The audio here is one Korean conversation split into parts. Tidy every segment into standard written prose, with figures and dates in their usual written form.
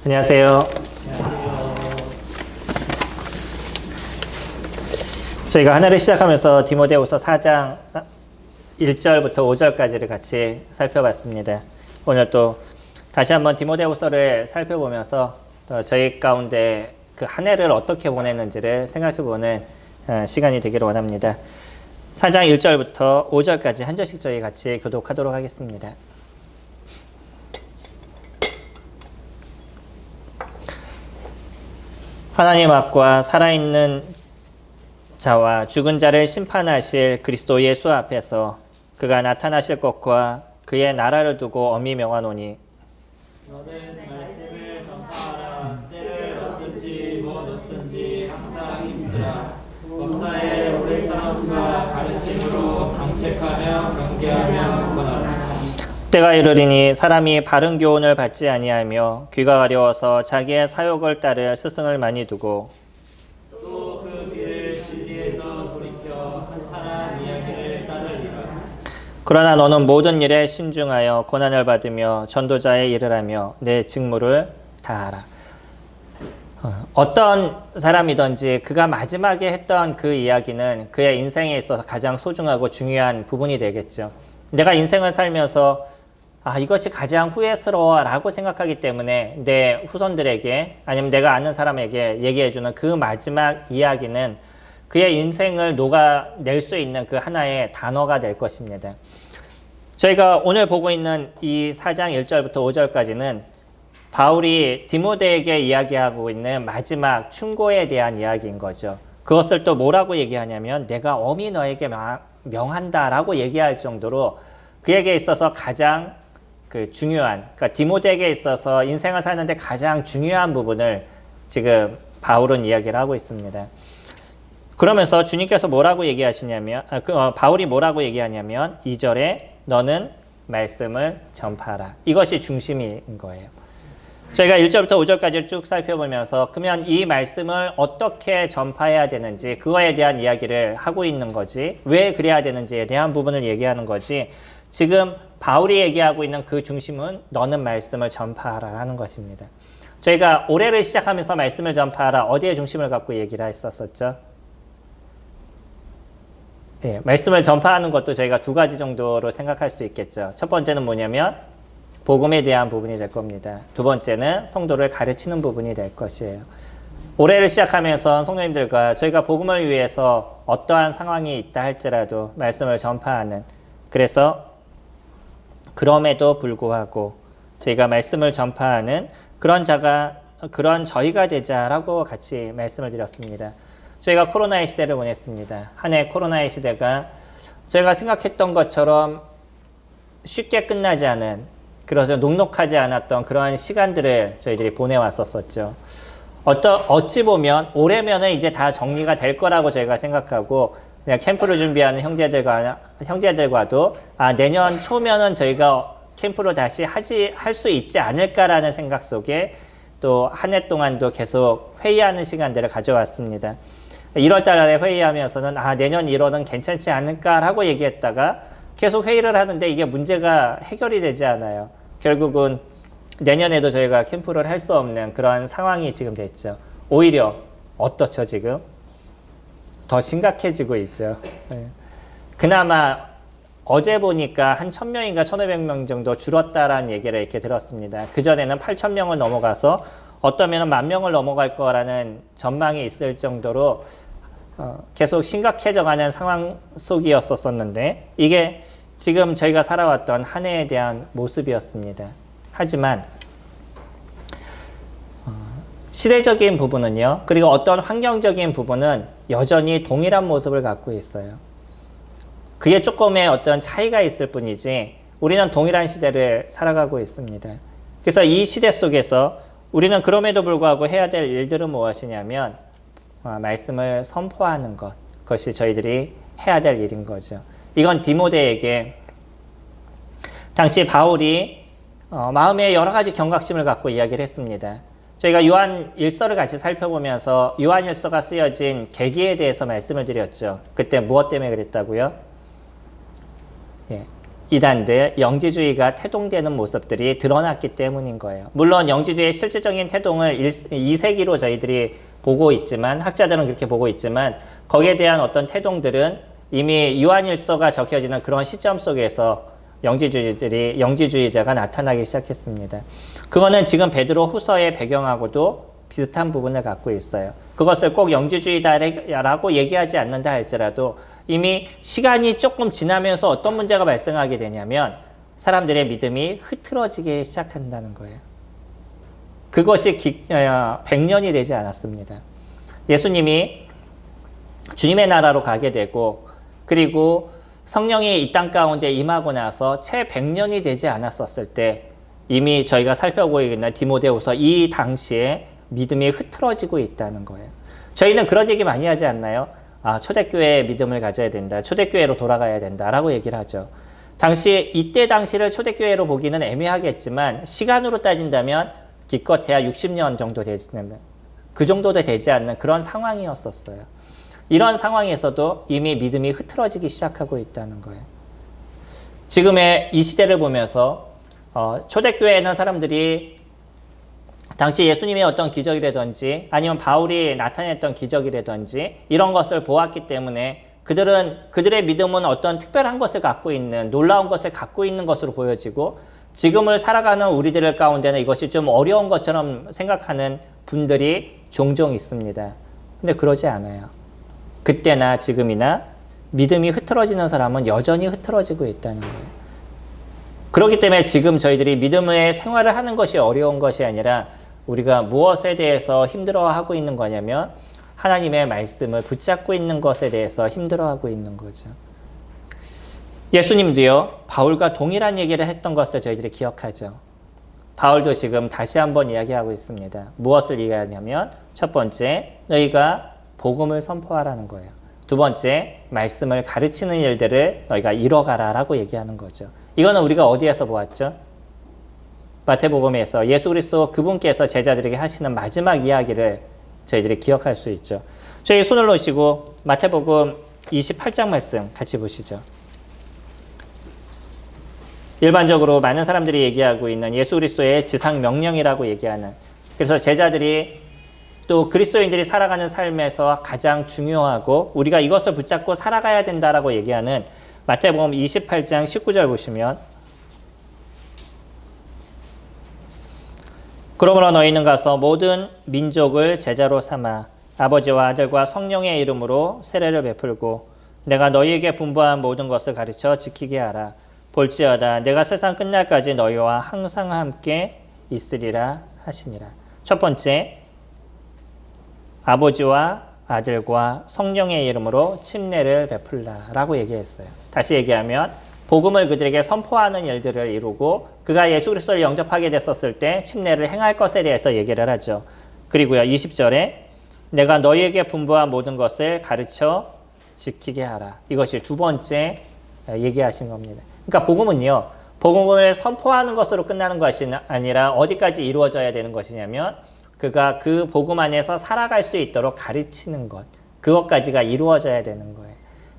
안녕하세요. 저희가 하나를 시작하면서 디모데후서 4장 1절부터 5절까지를 같이 살펴봤습니다. 오늘 또 다시 한번 디모데후서를 살펴보면서 저희 가운데 그 한 해를 어떻게 보냈는지를 생각해보는 시간이 되기를 원합니다. 4장 1절부터 5절까지 한 절씩 저희 같이 교독하도록 하겠습니다. 하나님 앞과 살아있는 자와 죽은 자를 심판하실 그리스도 예수 앞에서 그가 나타나실 것과 그의 나라를 두고 엄히 명하노니 너는 말씀을 전파하라. 때를 얻든지 못 얻든지 항상 힘쓰라. 범사에 오래 참음과 가르침으로 강책하며 경계하며 권하라. 때가 이르리니 사람이 바른 교훈을 받지 아니하며 귀가 가려워서 자기의 사욕을 따를 스승을 많이 두고 또 그 길을 진리에서 돌이켜 한탄한 이야기를 따르리라. 그러나 너는 모든 일에 신중하여 고난을 받으며 전도자의 일을 하며 내 직무를 다하라. 어떤 사람이든지 그가 마지막에 했던 그 이야기는 그의 인생에 있어서 가장 소중하고 중요한 부분이 되겠죠. 내가 인생을 살면서 이것이 가장 후회스러워라고 생각하기 때문에 내 후손들에게 아니면 내가 아는 사람에게 얘기해주는 그 마지막 이야기는 그의 인생을 녹아낼 수 있는 그 하나의 단어가 될 것입니다. 저희가 오늘 보고 있는 이 4장 1절부터 5절까지는 바울이 디모데에게 이야기하고 있는 마지막 충고에 대한 이야기인 거죠. 그것을 또 뭐라고 얘기하냐면 내가 엄히 너에게 명한다라고 얘기할 정도로 그에게 있어서 가장 중요한, 그러니까 디모데에게 있어서 인생을 사는데 가장 중요한 부분을 지금 바울은 이야기를 하고 있습니다. 그러면서 주님께서 뭐라고 얘기하시냐면, 바울이 뭐라고 얘기하냐면 2절에 너는 말씀을 전파하라. 이것이 중심인 거예요. 저희가 1절부터 5절까지 쭉 살펴보면서 그러면 이 말씀을 어떻게 전파해야 되는지 그거에 대한 이야기를 하고 있는 거지, 왜 그래야 되는지에 대한 부분을 얘기하는 거지, 지금 바울이 얘기하고 있는 그 중심은 너는 말씀을 전파하라 하는 것입니다. 저희가 올해를 시작하면서 말씀을 전파하라 어디에 중심을 갖고 얘기를 했었었죠? 말씀을 전파하는 것도 저희가 두 가지 정도로 생각할 수 있겠죠. 첫 번째는 뭐냐면 복음에 대한 부분이 될 겁니다. 두 번째는 성도를 가르치는 부분이 될 것이에요. 올해를 시작하면서 성도님들과 저희가 복음을 위해서 어떠한 상황이 있다 할지라도 말씀을 전파하는, 그래서 그럼에도 불구하고 저희가 말씀을 전파하는 그런 저희가 되자라고 같이 말씀을 드렸습니다. 저희가 코로나의 시대를 보냈습니다. 한 해 코로나의 시대가 저희가 생각했던 것처럼 쉽게 끝나지 않은, 그래서 녹록하지 않았던 그러한 시간들을 저희들이 보내왔었죠. 어찌 보면 올해면은 이제 다 정리가 될 거라고 저희가 생각하고 그냥 캠프를 준비하는 형제들과도 내년 초면은 저희가 캠프를 다시 할 수 있지 않을까라는 생각 속에 또 한 해 동안도 계속 회의하는 시간들을 가져왔습니다. 1월 달에 회의하면서는 내년 1월은 괜찮지 않을까라고 얘기했다가 계속 회의를 하는데 이게 문제가 해결이 되지 않아요. 결국은 내년에도 저희가 캠프를 할 수 없는 그런 상황이 지금 됐죠. 오히려 어떻죠 지금? 더 심각해지고 있죠. 그나마 어제 보니까 한 1000명인가 1500명 정도 줄었다라는 얘기를 이렇게 들었습니다. 그전에는 8000명을 넘어가서 어떠면 10,000명을 넘어갈 거라는 전망이 있을 정도로 계속 심각해져가는 상황 속이었었는데 이게 지금 저희가 살아왔던 한 해에 대한 모습이었습니다. 하지만 시대적인 부분은요, 그리고 어떤 환경적인 부분은 여전히 동일한 모습을 갖고 있어요. 그게 조금의 어떤 차이가 있을 뿐이지 우리는 동일한 시대를 살아가고 있습니다. 그래서 이 시대 속에서 우리는 그럼에도 불구하고 해야 될 일들은 무엇이냐면 말씀을 선포하는 것, 그것이 저희들이 해야 될 일인 거죠. 이건 디모데에게 당시 바울이 마음에 여러 가지 경각심을 갖고 이야기를 했습니다. 저희가 요한 일서를 같이 살펴보면서 요한 일서가 쓰여진 계기에 대해서 말씀을 드렸죠. 그때 무엇 때문에 그랬다고요? 이단들, 영지주의가 태동되는 모습들이 드러났기 때문인 거예요. 물론 영지주의의 실질적인 태동을 2세기로 저희들이 보고 있지만, 학자들은 그렇게 보고 있지만, 거기에 대한 어떤 태동들은 이미 요한일서가 적혀지는 그런 시점 속에서 영지주의자가 나타나기 시작했습니다. 그거는 지금 베드로 후서의 배경하고도 비슷한 부분을 갖고 있어요. 그것을 꼭 영지주의다라고 얘기하지 않는다 할지라도 이미 시간이 조금 지나면서 어떤 문제가 발생하게 되냐면 사람들의 믿음이 흐트러지기 시작한다는 거예요. 그것이 100년이 되지 않았습니다. 예수님이 주님의 나라로 가게 되고 그리고 성령이 이 땅 가운데 임하고 나서 채 100년이 되지 않았었을 때 이미 저희가 살펴보고 있는 디모데후서 이 당시에 믿음이 흐트러지고 있다는 거예요. 저희는 그런 얘기 많이 하지 않나요? 초대교회의 믿음을 가져야 된다. 초대교회로 돌아가야 된다라고 얘기를 하죠. 이때 당시를 초대교회로 보기는 애매하겠지만 시간으로 따진다면 기껏해야 60년 정도 되지는 그 정도도 되지 않는 그런 상황이었었어요. 이런 상황에서도 이미 믿음이 흐트러지기 시작하고 있다는 거예요. 지금의 이 시대를 보면서 초대교회에 있는 사람들이 당시 예수님의 어떤 기적이라든지 아니면 바울이 나타냈던 기적이라든지 이런 것을 보았기 때문에 그들의 믿음은 어떤 특별한 것을 갖고 있는 놀라운 것을 갖고 있는 것으로 보여지고 지금을 살아가는 우리들 가운데는 이것이 좀 어려운 것처럼 생각하는 분들이 종종 있습니다. 근데 그러지 않아요. 그때나 지금이나 믿음이 흐트러지는 사람은 여전히 흐트러지고 있다는 거예요. 그렇기 때문에 지금 저희들이 믿음의 생활을 하는 것이 어려운 것이 아니라 우리가 무엇에 대해서 힘들어하고 있는 거냐면 하나님의 말씀을 붙잡고 있는 것에 대해서 힘들어하고 있는 거죠. 예수님도요, 바울과 동일한 얘기를 했던 것을 저희들이 기억하죠. 바울도 지금 다시 한번 이야기하고 있습니다. 무엇을 이야기하냐면 첫 번째, 너희가 복음을 선포하라는 거예요. 두 번째, 말씀을 가르치는 일들을 너희가 이뤄가라라고 얘기하는 거죠. 이거는 우리가 어디에서 보았죠? 마태복음에서 예수 그리스도 그분께서 제자들에게 하시는 마지막 이야기를 저희들이 기억할 수 있죠. 저희 손을 놓으시고 마태복음 28장 말씀 같이 보시죠. 일반적으로 많은 사람들이 얘기하고 있는 예수 그리스도의 지상 명령이라고 얘기하는, 그래서 제자들이 또 그리스도인들이 살아가는 삶에서 가장 중요하고 우리가 이것을 붙잡고 살아가야 된다라고 얘기하는 마태복음 28장 19절 보시면, 그러므로 너희는 가서 모든 민족을 제자로 삼아 아버지와 아들과 성령의 이름으로 세례를 베풀고 내가 너희에게 분부한 모든 것을 가르쳐 지키게 하라. 볼지어다 내가 세상 끝날까지 너희와 항상 함께 있으리라 하시니라. 첫 번째, 아버지와 아들과 성령의 이름으로 침례를 베풀라라고 얘기했어요. 다시 얘기하면 복음을 그들에게 선포하는 일들을 이루고 그가 예수 그리스도를 영접하게 됐었을 때 침례를 행할 것에 대해서 얘기를 하죠. 그리고요, 20절에 내가 너희에게 분부한 모든 것을 가르쳐 지키게 하라. 이것이 두 번째 얘기하신 겁니다. 그러니까 복음은요, 복음을 선포하는 것으로 끝나는 것이 아니라 어디까지 이루어져야 되는 것이냐면 그가 그 복음 안에서 살아갈 수 있도록 가르치는 것, 그것까지가 이루어져야 되는 거예요.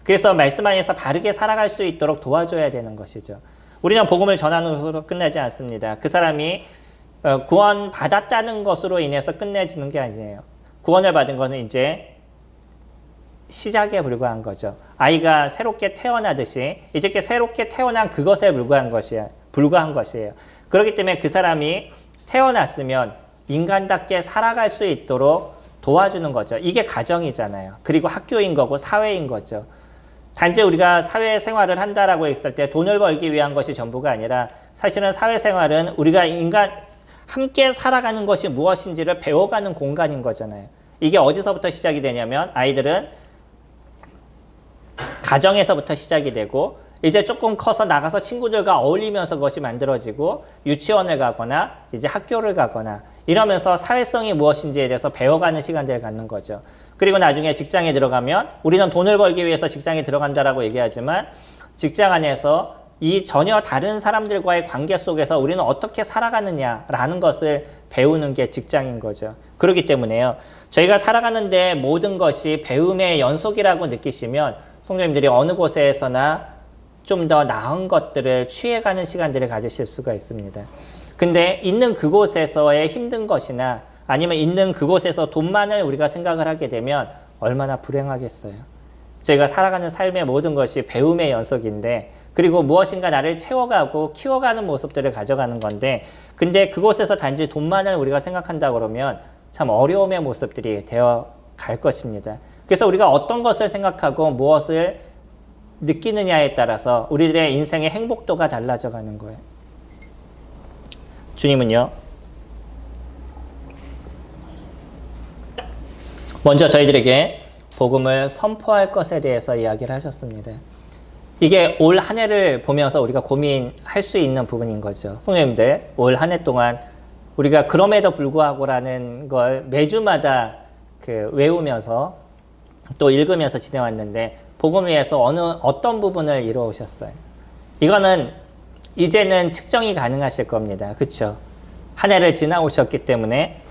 그래서 말씀 안에서 바르게 살아갈 수 있도록 도와줘야 되는 것이죠. 우리는 복음을 전하는 것으로 끝나지 않습니다. 그 사람이 구원 받았다는 것으로 인해서 끝내지는 게 아니에요. 구원을 받은 것은 이제 시작에 불과한 거죠. 아이가 새롭게 태어나듯이 이제 새롭게 태어난 그것에 불과한 것이에요. 그렇기 때문에 그 사람이 태어났으면 인간답게 살아갈 수 있도록 도와주는 거죠. 이게 가정이잖아요. 그리고 학교인 거고 사회인 거죠. 단지 우리가 사회생활을 한다라고 했을 때 돈을 벌기 위한 것이 전부가 아니라 사실은 사회생활은 우리가 인간 함께 살아가는 것이 무엇인지를 배워가는 공간인 거잖아요. 이게 어디서부터 시작이 되냐면 아이들은 가정에서부터 시작이 되고 이제 조금 커서 나가서 친구들과 어울리면서 그것이 만들어지고 유치원을 가거나 이제 학교를 가거나 이러면서 사회성이 무엇인지에 대해서 배워가는 시간들을 갖는 거죠. 그리고 나중에 직장에 들어가면 우리는 돈을 벌기 위해서 직장에 들어간다라고 얘기하지만 직장 안에서 이 전혀 다른 사람들과의 관계 속에서 우리는 어떻게 살아가느냐라는 것을 배우는 게 직장인 거죠. 그렇기 때문에요, 저희가 살아가는데 모든 것이 배움의 연속이라고 느끼시면 성도님들이 어느 곳에서나 좀 더 나은 것들을 취해가는 시간들을 가지실 수가 있습니다. 근데 있는 그곳에서의 힘든 것이나 아니면 있는 그곳에서 돈만을 우리가 생각을 하게 되면 얼마나 불행하겠어요. 저희가 살아가는 삶의 모든 것이 배움의 연속인데, 그리고 무엇인가 나를 채워가고 키워가는 모습들을 가져가는 건데, 근데 그곳에서 단지 돈만을 우리가 생각한다 그러면 참 어려움의 모습들이 되어 갈 것입니다. 그래서 우리가 어떤 것을 생각하고 무엇을 느끼느냐에 따라서 우리들의 인생의 행복도가 달라져 가는 거예요. 주님은요, 먼저 저희들에게 복음을 선포할 것에 대해서 이야기를 하셨습니다. 이게 올 한 해를 보면서 우리가 고민할 수 있는 부분인 거죠. 성도님들, 올 한 해 동안 우리가 그럼에도 불구하고라는 걸 매주마다 외우면서 또 읽으면서 지내왔는데, 복음 위에서 어떤 부분을 이루어오셨어요? 이거는 이제는 측정이 가능하실 겁니다. 그렇죠? 한 해를 지나오셨기 때문에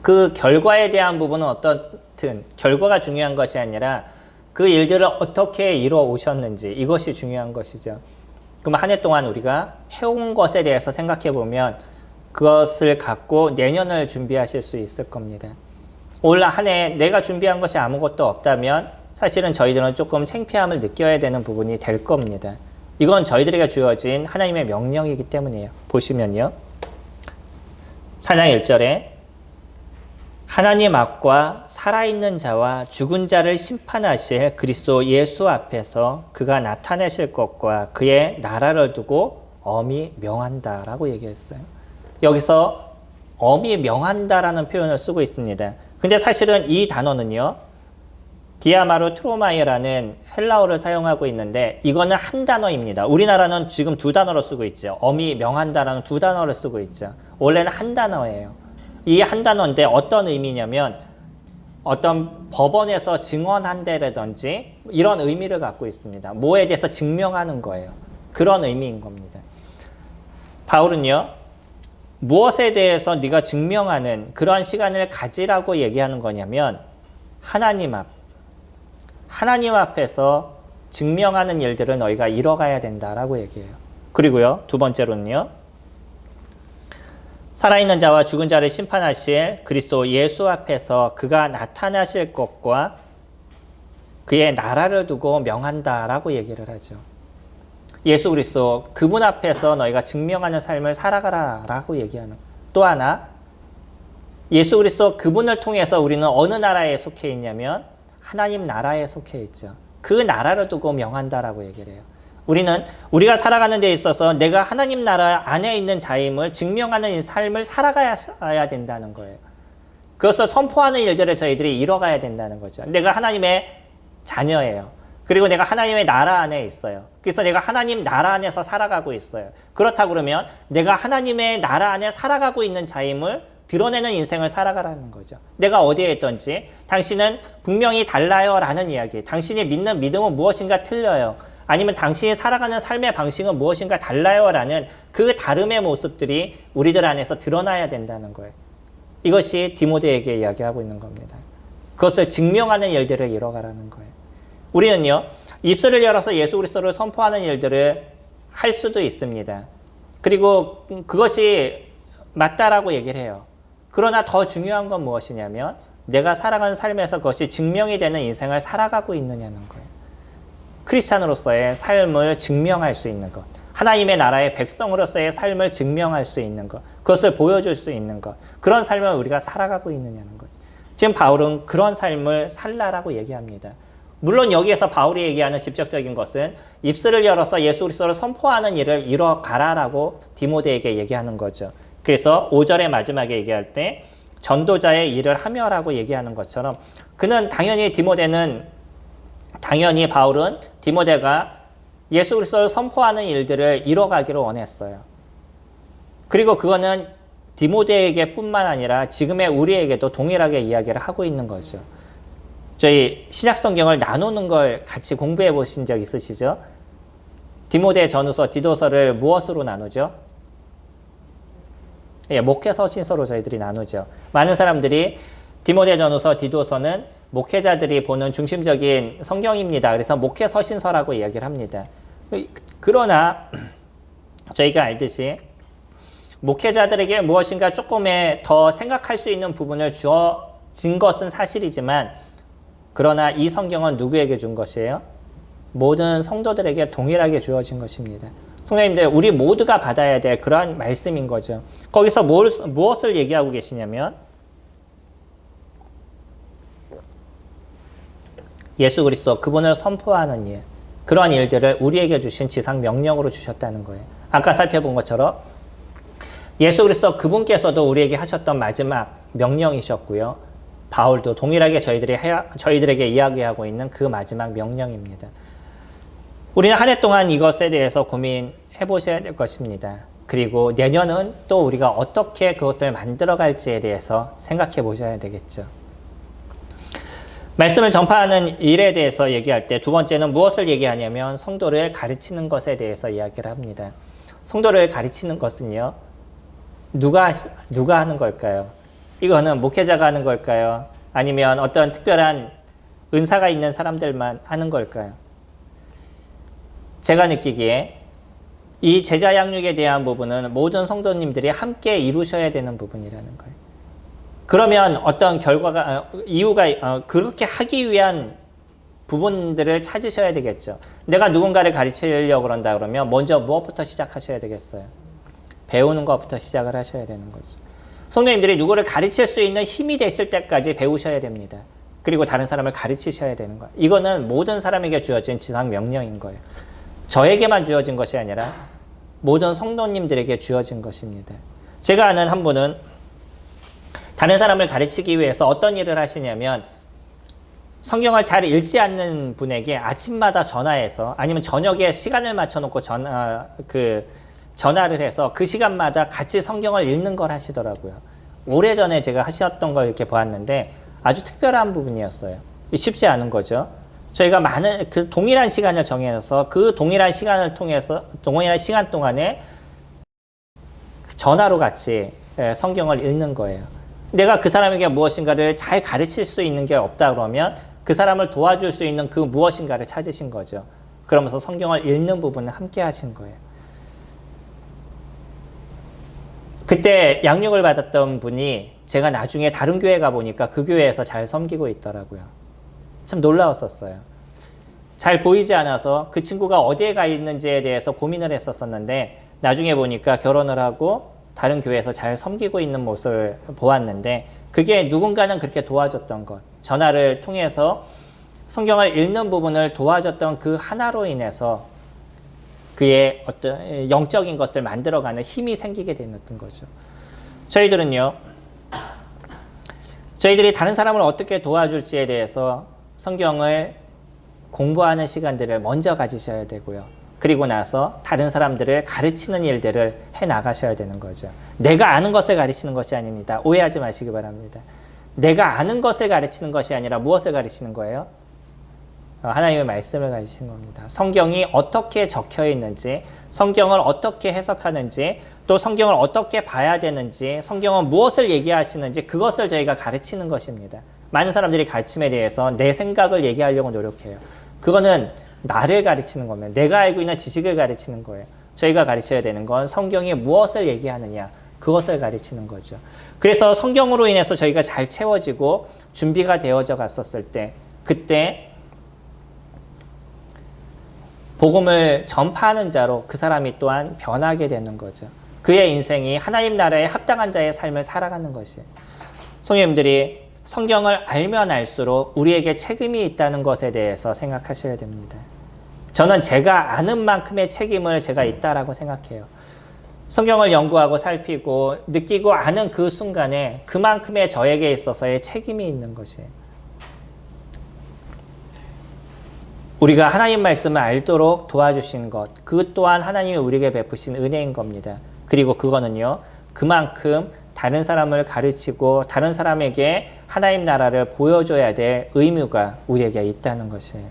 그 결과에 대한 부분은 어떻든 결과가 중요한 것이 아니라 그 일들을 어떻게 이루어오셨는지, 이것이 중요한 것이죠. 그럼 한 해 동안 우리가 해온 것에 대해서 생각해 보면 그것을 갖고 내년을 준비하실 수 있을 겁니다. 올 한 해 내가 준비한 것이 아무것도 없다면 사실은 저희들은 조금 창피함을 느껴야 되는 부분이 될 겁니다. 이건 저희들에게 주어진 하나님의 명령이기 때문이에요. 보시면요, 4장 1절에 하나님 앞과 살아있는 자와 죽은 자를 심판하실 그리스도 예수 앞에서 그가 나타내실 것과 그의 나라를 두고 엄히 명한다라고 얘기했어요. 여기서 엄히 명한다라는 표현을 쓰고 있습니다. 근데 사실은 이 단어는요, 디아마로 트로마이라는 헬라어를 사용하고 있는데 이거는 한 단어입니다. 우리나라는 지금 두 단어로 쓰고 있죠. 엄히 명한다라는 두 단어를 쓰고 있죠. 원래는 한 단어예요. 이 한 단어인데 어떤 의미냐면 어떤 법원에서 증언한다라든지 이런 의미를 갖고 있습니다. 뭐에 대해서 증명하는 거예요. 그런 의미인 겁니다. 바울은요, 무엇에 대해서 네가 증명하는 그런 시간을 가지라고 얘기하는 거냐면 하나님 앞에서 증명하는 일들을 너희가 이뤄가야 된다라고 얘기해요. 그리고요, 두 번째로는요, 살아있는 자와 죽은 자를 심판하실 그리스도 예수 앞에서 그가 나타나실 것과 그의 나라를 두고 명한다라고 얘기를 하죠. 예수 그리스도 그분 앞에서 너희가 증명하는 삶을 살아가라라고 얘기하는. 또 하나, 예수 그리스도 그분을 통해서 우리는 어느 나라에 속해 있냐면 하나님 나라에 속해 있죠. 그 나라를 두고 명한다라고 얘기를 해요. 우리가 살아가는 데 있어서 내가 하나님 나라 안에 있는 자임을 증명하는 삶을 살아가야 된다는 거예요. 그것을 선포하는 일들을 저희들이 이뤄가야 된다는 거죠. 내가 하나님의 자녀예요. 그리고 내가 하나님의 나라 안에 있어요. 그래서 내가 하나님 나라 안에서 살아가고 있어요. 그렇다 그러면 내가 하나님의 나라 안에 살아가고 있는 자임을 드러내는 인생을 살아가라는 거죠. 내가 어디에 있든지 당신은 분명히 달라요 라는 이야기. 당신이 믿는 믿음은 무엇인가 틀려요. 아니면 당신이 살아가는 삶의 방식은 무엇인가 달라요 라는 그 다름의 모습들이 우리들 안에서 드러나야 된다는 거예요. 이것이 디모데에게 이야기하고 있는 겁니다. 그것을 증명하는 일들을 이뤄가라는 거예요. 우리는요, 입술을 열어서 예수 그리스도를 선포하는 일들을 할 수도 있습니다. 그리고 그것이 맞다라고 얘기를 해요. 그러나 더 중요한 건 무엇이냐면 내가 살아가는 삶에서 그것이 증명이 되는 인생을 살아가고 있느냐는 거예요. 크리스찬으로서의 삶을 증명할 수 있는 것, 하나님의 나라의 백성으로서의 삶을 증명할 수 있는 것, 그것을 보여줄 수 있는 것, 그런 삶을 우리가 살아가고 있느냐는 것. 지금 바울은 그런 삶을 살라라고 얘기합니다. 물론 여기에서 바울이 얘기하는 직접적인 것은 입술을 열어서 예수 그리스도를 선포하는 일을 이뤄가라라고 디모데에게 얘기하는 거죠. 그래서 5절의 마지막에 얘기할 때 전도자의 일을 하며라고 얘기하는 것처럼 그는 당연히 바울은 디모데가 예수 그리스도를 선포하는 일들을 이뤄가기를 원했어요. 그리고 그거는 디모데에게 뿐만 아니라 지금의 우리에게도 동일하게 이야기를 하고 있는 거죠. 저희 신약성경을 나누는 걸 같이 공부해 보신 적 있으시죠? 디모데 전후서, 디도서를 무엇으로 나누죠? 목회서, 신서로 저희들이 나누죠. 많은 사람들이 디모데 전후서, 디도서는 목회자들이 보는 중심적인 성경입니다. 그래서 목회 서신서라고 이야기를 합니다. 그러나 저희가 알듯이 목회자들에게 무엇인가 조금의 더 생각할 수 있는 부분을 주어진 것은 사실이지만, 그러나 이 성경은 누구에게 준 것이에요? 모든 성도들에게 동일하게 주어진 것입니다. 성도님들, 우리 모두가 받아야 될 그러한 말씀인 거죠. 거기서 무엇을 얘기하고 계시냐면, 예수 그리스도, 그분을 선포하는 일, 그러한 일들을 우리에게 주신 지상 명령으로 주셨다는 거예요. 아까 살펴본 것처럼 예수 그리스도 그분께서도 우리에게 하셨던 마지막 명령이셨고요. 바울도 동일하게 저희들에게 이야기하고 있는 그 마지막 명령입니다. 우리는 한 해 동안 이것에 대해서 고민해 보셔야 될 것입니다. 그리고 내년은 또 우리가 어떻게 그것을 만들어 갈지에 대해서 생각해 보셔야 되겠죠. 말씀을 전파하는 일에 대해서 얘기할 때 두 번째는 무엇을 얘기하냐면 성도를 가르치는 것에 대해서 이야기를 합니다. 성도를 가르치는 것은요, 누가 하는 걸까요? 이거는 목회자가 하는 걸까요? 아니면 어떤 특별한 은사가 있는 사람들만 하는 걸까요? 제가 느끼기에 이 제자 양육에 대한 부분은 모든 성도님들이 함께 이루셔야 되는 부분이라는 거예요. 그러면 어떤 이유가 그렇게 하기 위한 부분들을 찾으셔야 되겠죠. 내가 누군가를 가르치려고 그런다 그러면 먼저 무엇부터 시작하셔야 되겠어요? 배우는 것부터 시작을 하셔야 되는 거죠. 성도님들이 누구를 가르칠 수 있는 힘이 되실 때까지 배우셔야 됩니다. 그리고 다른 사람을 가르치셔야 되는 거예요. 이거는 모든 사람에게 주어진 지상 명령인 거예요. 저에게만 주어진 것이 아니라 모든 성도님들에게 주어진 것입니다. 제가 아는 한 분은 다른 사람을 가르치기 위해서 어떤 일을 하시냐면, 성경을 잘 읽지 않는 분에게 아침마다 전화해서, 아니면 저녁에 시간을 맞춰놓고 전화를 해서 그 시간마다 같이 성경을 읽는 걸 하시더라고요. 오래전에 제가 하셨던 걸 이렇게 보았는데 아주 특별한 부분이었어요. 쉽지 않은 거죠. 저희가 많은 동일한 시간을 정해서 그 동일한 시간 동안에 전화로 같이 성경을 읽는 거예요. 내가 그 사람에게 무엇인가를 잘 가르칠 수 있는 게 없다 그러면 그 사람을 도와줄 수 있는 그 무엇인가를 찾으신 거죠. 그러면서 성경을 읽는 부분을 함께 하신 거예요. 그때 양육을 받았던 분이 제가 나중에 다른 교회 가보니까 그 교회에서 잘 섬기고 있더라고요. 참 놀라웠었어요. 잘 보이지 않아서 그 친구가 어디에 가 있는지에 대해서 고민을 했었는데, 나중에 보니까 결혼을 하고 다른 교회에서 잘 섬기고 있는 모습을 보았는데, 그게 누군가는 그렇게 도와줬던 것, 전화를 통해서 성경을 읽는 부분을 도와줬던 그 하나로 인해서 그의 어떤 영적인 것을 만들어가는 힘이 생기게 되었던 거죠. 저희들이 다른 사람을 어떻게 도와줄지에 대해서 성경을 공부하는 시간들을 먼저 가지셔야 되고요. 그리고 나서 다른 사람들을 가르치는 일들을 해나가셔야 되는 거죠. 내가 아는 것을 가르치는 것이 아닙니다. 오해하지 마시기 바랍니다. 내가 아는 것을 가르치는 것이 아니라 무엇을 가르치는 거예요? 하나님의 말씀을 가르치는 겁니다. 성경이 어떻게 적혀 있는지, 성경을 어떻게 해석하는지, 또 성경을 어떻게 봐야 되는지, 성경은 무엇을 얘기하시는지, 그것을 저희가 가르치는 것입니다. 많은 사람들이 가르침에 대해서 내 생각을 얘기하려고 노력해요. 그거는 나를 가르치는 겁니다. 내가 알고 있는 지식을 가르치는 거예요. 저희가 가르쳐야 되는 건 성경이 무엇을 얘기하느냐, 그것을 가르치는 거죠. 그래서 성경으로 인해서 저희가 잘 채워지고 준비가 되어져 갔었을 때, 그때 복음을 전파하는 자로 그 사람이 또한 변하게 되는 거죠. 그의 인생이 하나님 나라에 합당한 자의 삶을 살아가는 것이에요. 성도님들이 성경을 알면 알수록 우리에게 책임이 있다는 것에 대해서 생각하셔야 됩니다. 저는 제가 아는 만큼의 책임을 제가 있다라고 생각해요. 성경을 연구하고 살피고 느끼고 아는 그 순간에 그만큼의 저에게 있어서의 책임이 있는 것이에요. 우리가 하나님 말씀을 알도록 도와주신 것, 그 또한 하나님이 우리에게 베푸신 은혜인 겁니다. 그리고 그거는요, 그만큼 다른 사람을 가르치고 다른 사람에게 하나님 나라를 보여줘야 될 의무가 우리에게 있다는 것이에요.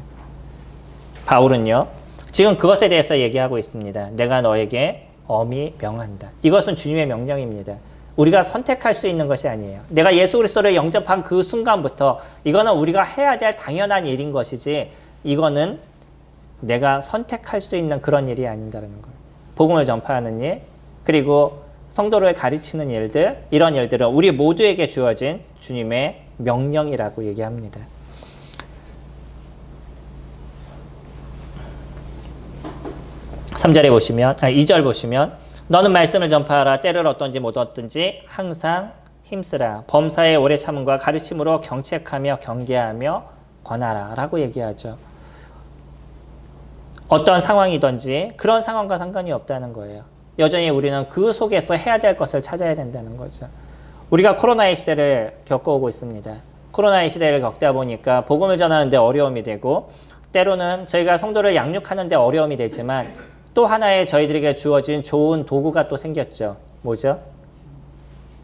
바울은요, 지금 그것에 대해서 얘기하고 있습니다. 내가 너에게 엄히 명한다. 이것은 주님의 명령입니다. 우리가 선택할 수 있는 것이 아니에요. 내가 예수 그리스도를 영접한 그 순간부터 이거는 우리가 해야 될 당연한 일인 것이지 이거는 내가 선택할 수 있는 그런 일이 아닌다는 거예요. 복음을 전파하는 일, 그리고 성도를 가르치는 일들, 이런 일들은 우리 모두에게 주어진 주님의 명령이라고 얘기합니다. 3절에 보시면, 2절 보시면 너는 말씀을 전파하라. 때를 얻든지 못 얻든지 항상 힘쓰라. 범사의 오래 참음과 가르침으로 경책하며 경계하며 권하라 라고 얘기하죠. 어떤 상황이든지 그런 상황과 상관이 없다는 거예요. 여전히 우리는 그 속에서 해야 될 것을 찾아야 된다는 거죠. 우리가 코로나의 시대를 겪어오고 있습니다. 코로나의 시대를 겪다 보니까 복음을 전하는데 어려움이 되고 때로는 저희가 성도를 양육하는데 어려움이 되지만 또 하나의 저희들에게 주어진 좋은 도구가 또 생겼죠. 뭐죠?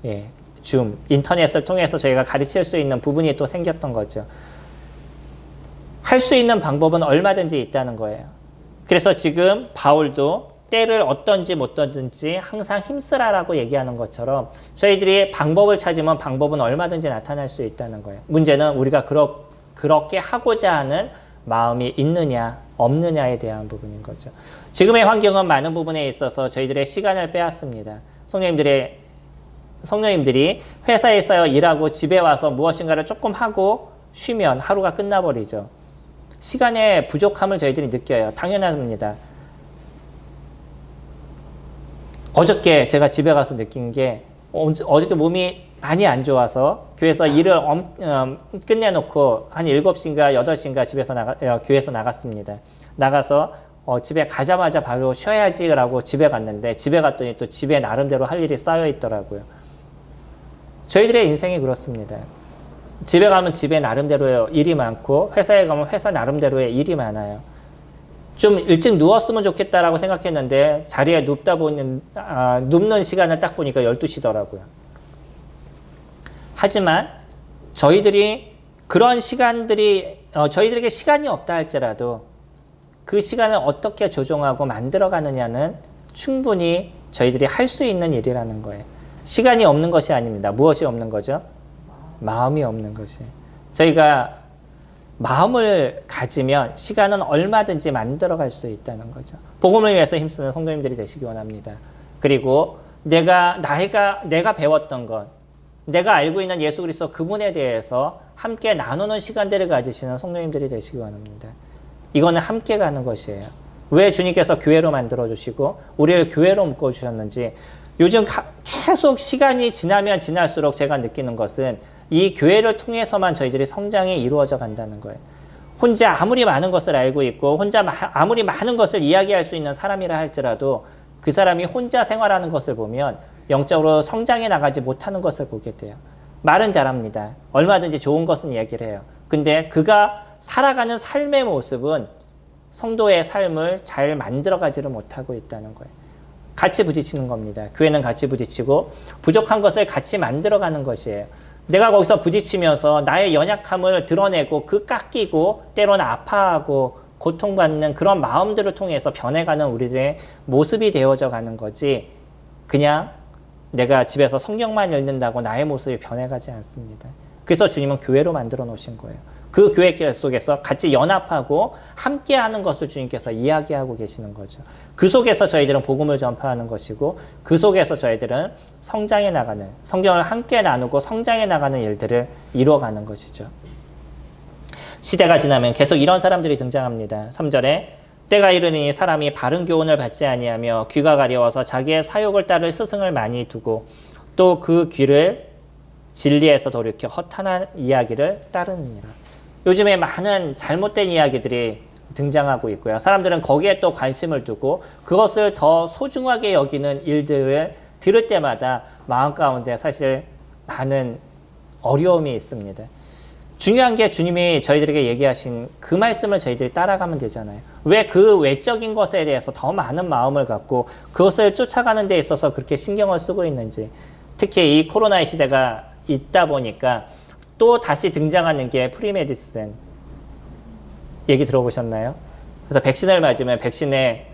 예, 줌, 인터넷을 통해서 저희가 가르칠 수 있는 부분이 또 생겼던 거죠. 할 수 있는 방법은 얼마든지 있다는 거예요. 그래서 지금 바울도 때를 얻든지 못 얻든지 항상 힘쓰라라고 얘기하는 것처럼 저희들이 방법을 찾으면 방법은 얼마든지 나타날 수 있다는 거예요. 문제는 우리가 그렇게 하고자 하는 마음이 있느냐 없느냐에 대한 부분인 거죠. 지금의 환경은 많은 부분에 있어서 저희들의 시간을 빼앗습니다. 성도님들이 회사에서 일하고 집에 와서 무엇인가를 조금 하고 쉬면 하루가 끝나버리죠. 시간의 부족함을 저희들이 느껴요. 당연합니다. 어저께 제가 집에 가서 느낀 게 어저께 몸이 많이 안 좋아서 교회에서 일을 끝내놓고 한 7시인가 8시인가 교회에서 나갔습니다. 나가서 집에 가자마자 바로 쉬어야지라고 집에 갔는데 집에 갔더니 또 집에 나름대로 할 일이 쌓여 있더라고요. 저희들의 인생이 그렇습니다. 집에 가면 집에 나름대로의 일이 많고 회사에 가면 회사 나름대로의 일이 많아요. 좀 일찍 누웠으면 좋겠다라고 생각했는데 자리에 눕는 시간을 딱 보니까 12시더라고요. 하지만 저희들이 그런 저희들에게 시간이 없다 할지라도 그 시간을 어떻게 조정하고 만들어가느냐는 충분히 저희들이 할 수 있는 일이라는 거예요. 시간이 없는 것이 아닙니다. 무엇이 없는 거죠? 마음이 없는 것이. 저희가 마음을 가지면 시간은 얼마든지 만들어갈 수 있다는 거죠. 복음을 위해서 힘쓰는 성도님들이 되시기 원합니다. 그리고 내가 배웠던 것, 내가 알고 있는 예수 그리스도 그분에 대해서 함께 나누는 시간들을 가지시는 성도님들이 되시기 원합니다. 이거는 함께 가는 것이에요. 왜 주님께서 교회로 만들어주시고 우리를 교회로 묶어주셨는지 요즘 계속 시간이 지나면 지날수록 제가 느끼는 것은 이 교회를 통해서만 저희들이 성장이 이루어져 간다는 거예요. 혼자 아무리 많은 것을 알고 있고 혼자 아무리 많은 것을 이야기할 수 있는 사람이라 할지라도 그 사람이 혼자 생활하는 것을 보면 영적으로 성장해 나가지 못하는 것을 보게 돼요. 말은 잘합니다. 얼마든지 좋은 것은 얘기를 해요. 근데 그가 살아가는 삶의 모습은 성도의 삶을 잘 만들어가지를 못하고 있다는 거예요. 같이 부딪히는 겁니다. 교회는 같이 부딪히고 부족한 것을 같이 만들어가는 것이에요. 내가 거기서 부딪히면서 나의 연약함을 드러내고 깎이고 때로는 아파하고 고통받는 그런 마음들을 통해서 변해가는 우리들의 모습이 되어져 가는 거지 그냥 내가 집에서 성경만 읽는다고 나의 모습이 변해가지 않습니다. 그래서 주님은 교회로 만들어 놓으신 거예요. 그 교회 속에서 같이 연합하고 함께하는 것을 주님께서 이야기하고 계시는 거죠. 그 속에서 저희들은 복음을 전파하는 것이고 그 속에서 저희들은 성장해 나가는, 성경을 함께 나누고 성장해 나가는 일들을 이루어가는 것이죠. 시대가 지나면 계속 이런 사람들이 등장합니다. 3절에 때가 이르니 사람이 바른 교훈을 받지 아니하며 귀가 가려워서 자기의 사욕을 따를 스승을 많이 두고 또 그 귀를 진리에서 돌이켜 허탄한 이야기를 따르느니라. 요즘에 많은 잘못된 이야기들이 등장하고 있고요. 사람들은 거기에 또 관심을 두고 그것을 더 소중하게 여기는 일들을 들을 때마다 마음 가운데 사실 많은 어려움이 있습니다. 중요한 게 주님이 저희들에게 얘기하신 그 말씀을 저희들이 따라가면 되잖아요. 왜 그 외적인 것에 대해서 더 많은 마음을 갖고 그것을 쫓아가는 데 있어서 그렇게 신경을 쓰고 있는지. 특히 이 코로나의 시대가 있다 보니까 또 다시 등장하는 게 프리메디슨. 얘기 들어보셨나요? 그래서 백신을 맞으면 백신에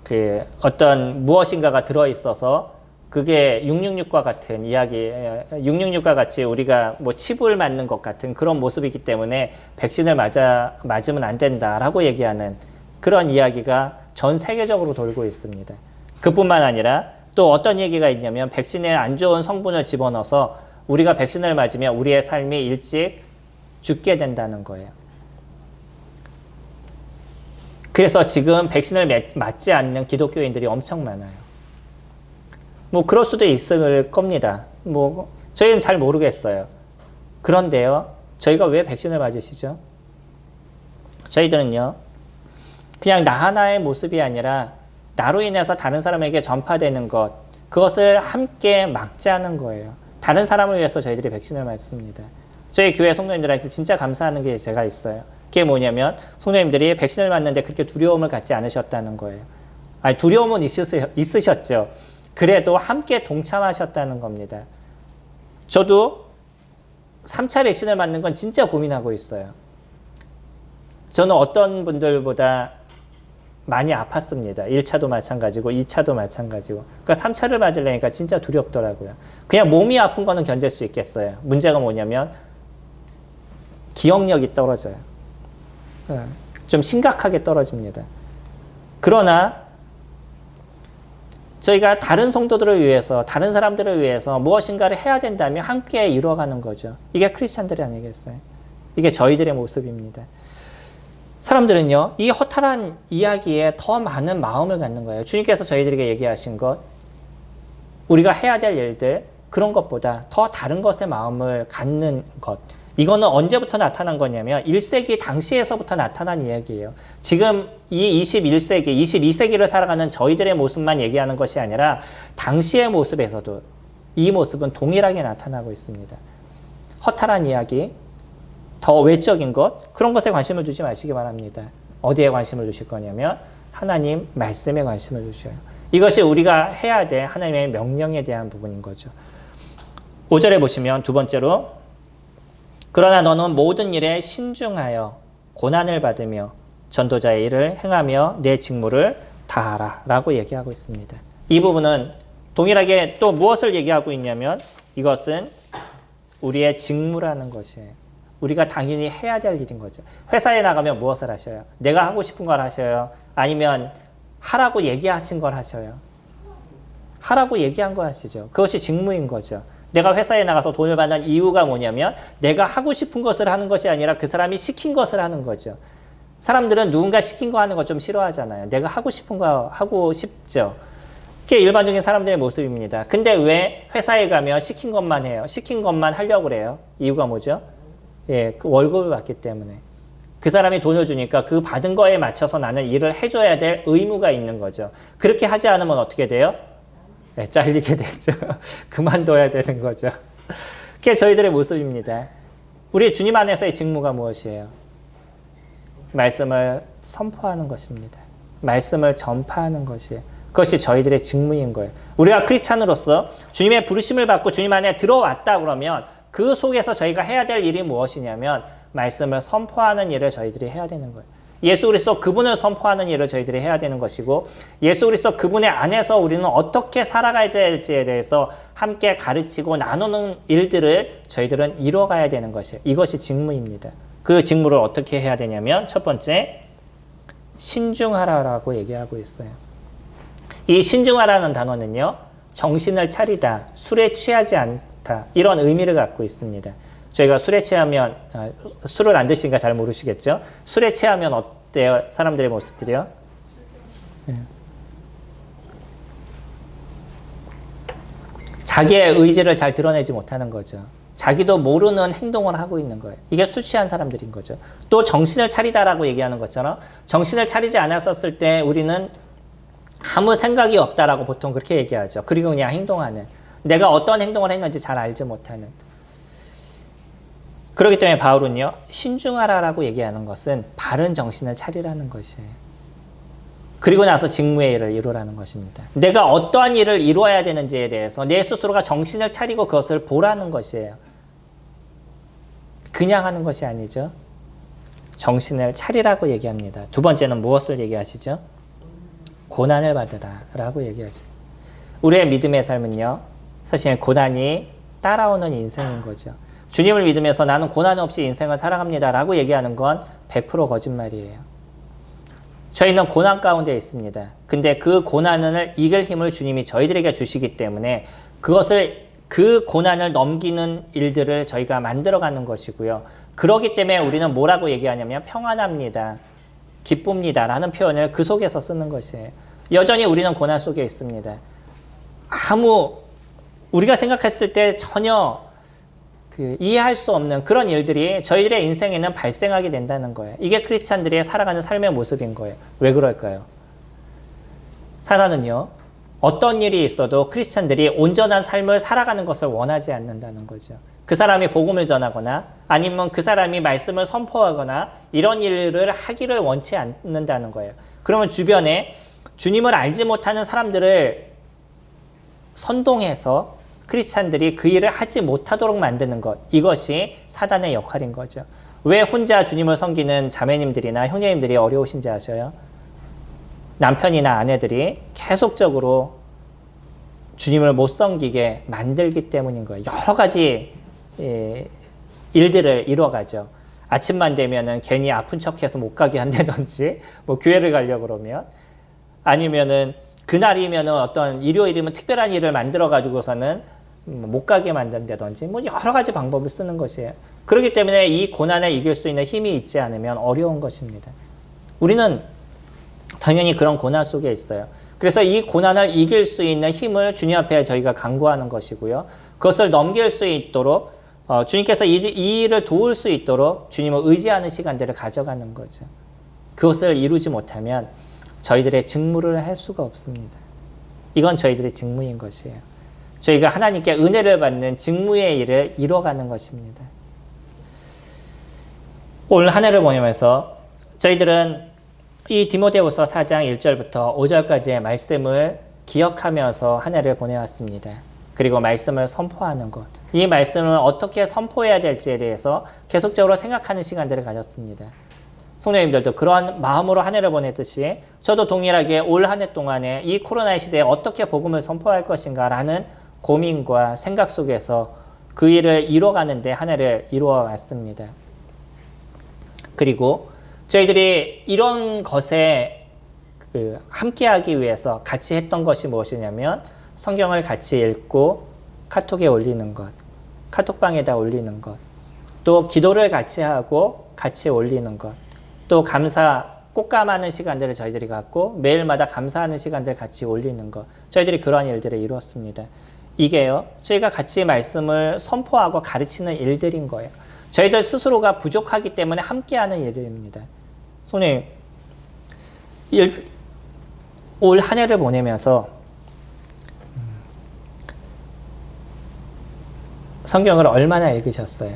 그 어떤 무엇인가가 들어있어서 그게 666과 같은 이야기, 666과 같이 우리가 뭐 칩을 맞는 것 같은 그런 모습이기 때문에 백신을 맞으면 안 된다라고 얘기하는 그런 이야기가 전 세계적으로 돌고 있습니다. 그뿐만 아니라 또 어떤 얘기가 있냐면 백신에 안 좋은 성분을 집어넣어서 우리가 백신을 맞으면 우리의 삶이 일찍 죽게 된다는 거예요. 그래서 지금 백신을 맞지 않는 기독교인들이 엄청 많아요. 뭐 그럴 수도 있을 겁니다. 뭐 저희는 잘 모르겠어요. 그런데요, 저희가 왜 백신을 맞으시죠? 저희들은요, 그냥 나 하나의 모습이 아니라 나로 인해서 다른 사람에게 전파되는 것, 그것을 함께 막자는 거예요. 다른 사람을 위해서 저희들이 백신을 맞습니다. 저희 교회 성도님들한테 진짜 감사하는 게 제가 있어요. 그게 뭐냐면 성도님들이 백신을 맞는데 그렇게 두려움을 갖지 않으셨다는 거예요. 아니, 두려움은 있으셨죠. 그래도 함께 동참하셨다는 겁니다. 저도 3차 백신을 맞는 건 진짜 고민하고 있어요. 저는 어떤 분들보다 많이 아팠습니다. 1차도 마찬가지고 2차도 마찬가지고. 그러니까 3차를 맞으려니까 진짜 두렵더라고요. 그냥 몸이 아픈 거는 견딜 수 있겠어요. 문제가 뭐냐면 기억력이 떨어져요. 좀 심각하게 떨어집니다. 그러나 저희가 다른 성도들을 위해서, 다른 사람들을 위해서 무엇인가를 해야 된다면 함께 이루어가는 거죠. 이게 크리스찬들이 아니겠어요? 이게 저희들의 모습입니다. 사람들은요, 이 허탈한 이야기에 더 많은 마음을 갖는 거예요. 주님께서 저희들에게 얘기하신 것, 우리가 해야 될 일들, 그런 것보다 더 다른 것에 마음을 갖는 것. 이거는 언제부터 나타난 거냐면 1세기 당시에서부터 나타난 이야기예요. 지금 이 21세기, 22세기를 살아가는 저희들의 모습만 얘기하는 것이 아니라 당시의 모습에서도 이 모습은 동일하게 나타나고 있습니다. 허탈한 이야기, 더 외적인 것, 그런 것에 관심을 두지 마시기 바랍니다. 어디에 관심을 두실 거냐면 하나님 말씀에 관심을 두셔요. 이것이 우리가 해야 될 하나님의 명령에 대한 부분인 거죠. 5절에 보시면 두 번째로 그러나 너는 모든 일에 신중하여 고난을 받으며 전도자의 일을 행하며 내 직무를 다하라 라고 얘기하고 있습니다. 이 부분은 동일하게 또 무엇을 얘기하고 있냐면 이것은 우리의 직무라는 것이에요. 우리가 당연히 해야 될 일인 거죠. 회사에 나가면 무엇을 하셔요? 내가 하고 싶은 걸 하셔요? 아니면 하라고 얘기하신 걸 하셔요? 하라고 얘기한 거 하시죠. 그것이 직무인 거죠. 내가 회사에 나가서 돈을 받는 이유가 뭐냐면 내가 하고 싶은 것을 하는 것이 아니라 그 사람이 시킨 것을 하는 거죠. 사람들은 누군가 시킨 거 하는 거 좀 싫어하잖아요. 내가 하고 싶은 거 하고 싶죠. 그게 일반적인 사람들의 모습입니다. 근데 왜 회사에 가면 시킨 것만 해요? 시킨 것만 하려고 그래요. 이유가 뭐죠? 예, 그 월급을 받기 때문에. 그 사람이 돈을 주니까 그 받은 거에 맞춰서 나는 일을 해줘야 될 의무가 있는 거죠. 그렇게 하지 않으면 어떻게 돼요? 네, 잘리게 되죠. 그만둬야 되는 거죠. 그게 저희들의 모습입니다. 우리 주님 안에서의 직무가 무엇이에요? 말씀을 선포하는 것입니다. 말씀을 전파하는 것이에요. 그것이 저희들의 직무인 거예요. 우리가 크리스찬으로서 주님의 부르심을 받고 주님 안에 들어왔다 그러면 그 속에서 저희가 해야 될 일이 무엇이냐면 말씀을 선포하는 일을 저희들이 해야 되는 거예요. 예수 그리스도 그분을 선포하는 일을 저희들이 해야 되는 것이고 예수 그리스도 그분의 안에서 우리는 어떻게 살아가야 될지에 대해서 함께 가르치고 나누는 일들을 저희들은 이뤄가야 되는 것이에요. 이것이 직무입니다. 그 직무를 어떻게 해야 되냐면 첫 번째 신중하라라고 얘기하고 있어요. 이 신중하라는 단어는요. 정신을 차리다, 술에 취하지 않다 이런 의미를 갖고 있습니다. 저희가 술에 취하면 술을 안 드시니까 잘 모르시겠죠. 술에 취하면 어때요? 사람들의 모습들이요? 자기의 의지를 잘 드러내지 못하는 거죠. 자기도 모르는 행동을 하고 있는 거예요. 이게 술 취한 사람들인 거죠. 또 정신을 차리다라고 얘기하는 것처럼 정신을 차리지 않았었을 때 우리는 아무 생각이 없다라고 보통 그렇게 얘기하죠. 그리고 그냥 행동하는. 내가 어떤 행동을 했는지 잘 알지 못하는. 그렇기 때문에 바울은요. 신중하라라고 얘기하는 것은 바른 정신을 차리라는 것이에요. 그리고 나서 직무의 일을 이루라는 것입니다. 내가 어떠한 일을 이루어야 되는지에 대해서 내 스스로가 정신을 차리고 그것을 보라는 것이에요. 그냥 하는 것이 아니죠. 정신을 차리라고 얘기합니다. 두 번째는 무엇을 얘기하시죠? 고난을 받으라라고 얘기하시죠. 우리의 믿음의 삶은요, 사실 고난이 따라오는 인생인 거죠. 주님을 믿으면서 나는 고난 없이 인생을 살아갑니다 라고 얘기하는 건 100% 거짓말이에요. 저희는 고난 가운데 있습니다. 근데 그 고난을 이길 힘을 주님이 저희들에게 주시기 때문에 그 고난을 넘기는 일들을 저희가 만들어가는 것이고요. 그렇기 때문에 우리는 뭐라고 얘기하냐면 평안합니다, 기쁩니다 라는 표현을 그 속에서 쓰는 것이에요. 여전히 우리는 고난 속에 있습니다. 우리가 생각했을 때 전혀 이해할 수 없는 그런 일들이 저희들의 인생에는 발생하게 된다는 거예요. 이게 크리스찬들이 살아가는 삶의 모습인 거예요. 왜 그럴까요? 사단은요, 어떤 일이 있어도 크리스찬들이 온전한 삶을 살아가는 것을 원하지 않는다는 거죠. 그 사람이 복음을 전하거나 아니면 그 사람이 말씀을 선포하거나 이런 일을 하기를 원치 않는다는 거예요. 그러면 주변에 주님을 알지 못하는 사람들을 선동해서 크리스찬들이 그 일을 하지 못하도록 만드는 것, 이것이 사단의 역할인 거죠. 왜 혼자 주님을 섬기는 자매님들이나 형제님들이 어려우신지 아셔요? 남편이나 아내들이 계속적으로 주님을 못 섬기게 만들기 때문인 거예요. 여러 가지 일들을 이뤄가죠. 아침만 되면은 괜히 아픈 척해서 못 가게 한다든지, 뭐 교회를 가려고 그러면, 아니면은 그날이면은 어떤 일요일이면 특별한 일을 만들어 가지고서는 못 가게 만든다든지, 뭐 여러 가지 방법을 쓰는 것이에요. 그렇기 때문에 이 고난을 이길 수 있는 힘이 있지 않으면 어려운 것입니다. 우리는 당연히 그런 고난 속에 있어요. 그래서 이 고난을 이길 수 있는 힘을 주님 앞에 저희가 간구하는 것이고요. 그것을 넘길 수 있도록 주님께서 이 일을 도울 수 있도록 주님을 의지하는 시간들을 가져가는 거죠. 그것을 이루지 못하면 저희들의 직무를 할 수가 없습니다. 이건 저희들의 직무인 것이에요. 저희가 하나님께 은혜를 받는 직무의 일을 이뤄가는 것입니다. 올 한 해를 보내면서 저희들은 이 디모데후서 4장 1절부터 5절까지의 말씀을 기억하면서 한 해를 보내왔습니다. 그리고 말씀을 선포하는 것, 이 말씀을 어떻게 선포해야 될지에 대해서 계속적으로 생각하는 시간들을 가졌습니다. 성도님들도 그러한 마음으로 한 해를 보냈듯이 저도 동일하게 올 한 해 동안에 이 코로나의 시대에 어떻게 복음을 선포할 것인가라는 고민과 생각 속에서 그 일을 이뤄가는데 한 해를 이루어 왔습니다. 그리고 저희들이 이런 것에 함께하기 위해서 같이 했던 것이 무엇이냐면 성경을 같이 읽고 카톡에 올리는 것, 카톡방에다 올리는 것, 또 기도를 같이 하고 같이 올리는 것, 또 꽃감하는 시간들을 저희들이 갖고 매일마다 감사하는 시간들을 같이 올리는 것, 저희들이 그러한 일들을 이루었습니다. 이게요, 저희가 같이 말씀을 선포하고 가르치는 일들인 거예요. 저희들 스스로가 부족하기 때문에 함께하는 일들입니다. 손님, 올 한 해를 보내면서 성경을 얼마나 읽으셨어요?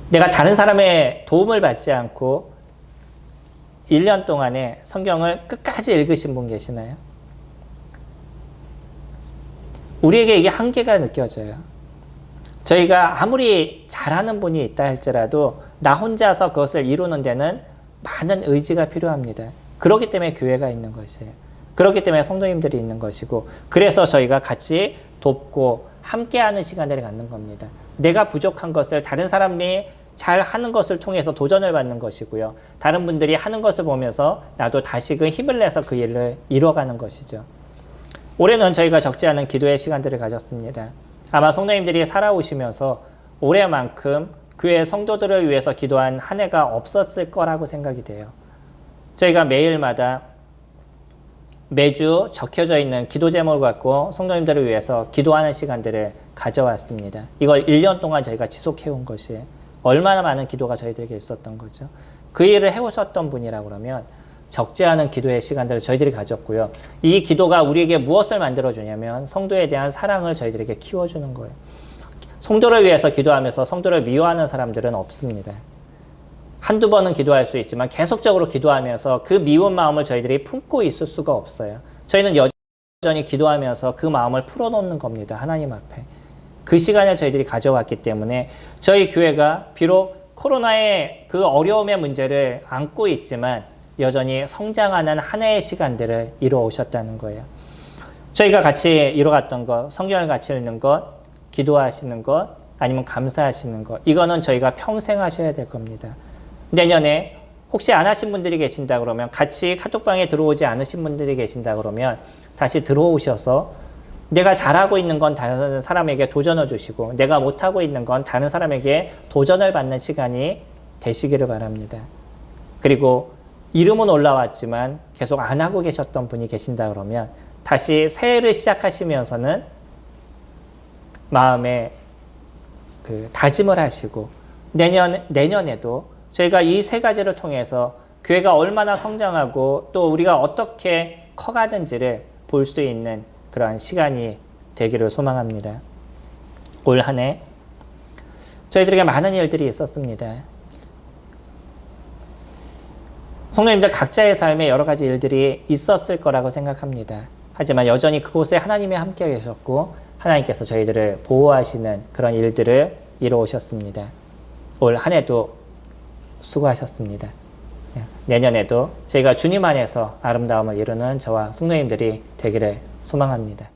내가 다른 사람의 도움을 받지 않고 1년 동안에 성경을 끝까지 읽으신 분 계시나요? 우리에게 이게 한계가 느껴져요. 저희가 아무리 잘하는 분이 있다 할지라도 나 혼자서 그것을 이루는 데는 많은 의지가 필요합니다. 그렇기 때문에 교회가 있는 것이에요. 그렇기 때문에 성도님들이 있는 것이고, 그래서 저희가 같이 돕고 함께하는 시간을 갖는 겁니다. 내가 부족한 것을 다른 사람이 잘 하는 것을 통해서 도전을 받는 것이고요. 다른 분들이 하는 것을 보면서 나도 다시금 힘을 내서 그 일을 이뤄가는 것이죠. 올해는 저희가 적지 않은 기도의 시간들을 가졌습니다. 아마 성도님들이 살아오시면서 올해만큼 교회 성도들을 위해서 기도한 한 해가 없었을 거라고 생각이 돼요. 저희가 매주 적혀져 있는 기도 제목을 갖고 성도님들을 위해서 기도하는 시간들을 가져왔습니다. 이걸 1년 동안 저희가 지속해온 것이 얼마나 많은 기도가 저희들에게 있었던 거죠. 그 일을 해오셨던 분이라고 그러면 적지 않은 기도의 시간들을 저희들이 가졌고요. 이 기도가 우리에게 무엇을 만들어주냐면 성도에 대한 사랑을 저희들에게 키워주는 거예요. 성도를 위해서 기도하면서 성도를 미워하는 사람들은 없습니다. 한두 번은 기도할 수 있지만 계속적으로 기도하면서 그 미운 마음을 저희들이 품고 있을 수가 없어요. 저희는 여전히 기도하면서 그 마음을 풀어놓는 겁니다. 하나님 앞에. 그 시간을 저희들이 가져왔기 때문에 저희 교회가 비록 코로나의 그 어려움의 문제를 안고 있지만 여전히 성장하는 한 해의 시간들을 이루어 오셨다는 거예요. 저희가 같이 이뤄갔던 것, 성경을 같이 읽는 것, 기도하시는 것, 아니면 감사하시는 것, 이거는 저희가 평생 하셔야 될 겁니다. 내년에 혹시 안 하신 분들이 계신다 그러면, 같이 카톡방에 들어오지 않으신 분들이 계신다 그러면 다시 들어오셔서 내가 잘하고 있는 건 다른 사람에게 도전을 주시고, 내가 못하고 있는 건 다른 사람에게 도전을 받는 시간이 되시기를 바랍니다. 그리고 이름은 올라왔지만 계속 안 하고 계셨던 분이 계신다 그러면 다시 새해를 시작하시면서는 마음에 다짐을 하시고, 내년에도 저희가 이 세 가지를 통해서 교회가 얼마나 성장하고 또 우리가 어떻게 커가는지를 볼 수 있는 그러한 시간이 되기를 소망합니다. 올 한 해 저희들에게 많은 일들이 있었습니다. 성도님들 각자의 삶에 여러 가지 일들이 있었을 거라고 생각합니다. 하지만 여전히 그곳에 하나님이 함께 계셨고 하나님께서 저희들을 보호하시는 그런 일들을 이루어오셨습니다. 올 한 해도 수고하셨습니다. 내년에도 저희가 주님 안에서 아름다움을 이루는 저와 성도님들이 되기를 소망합니다.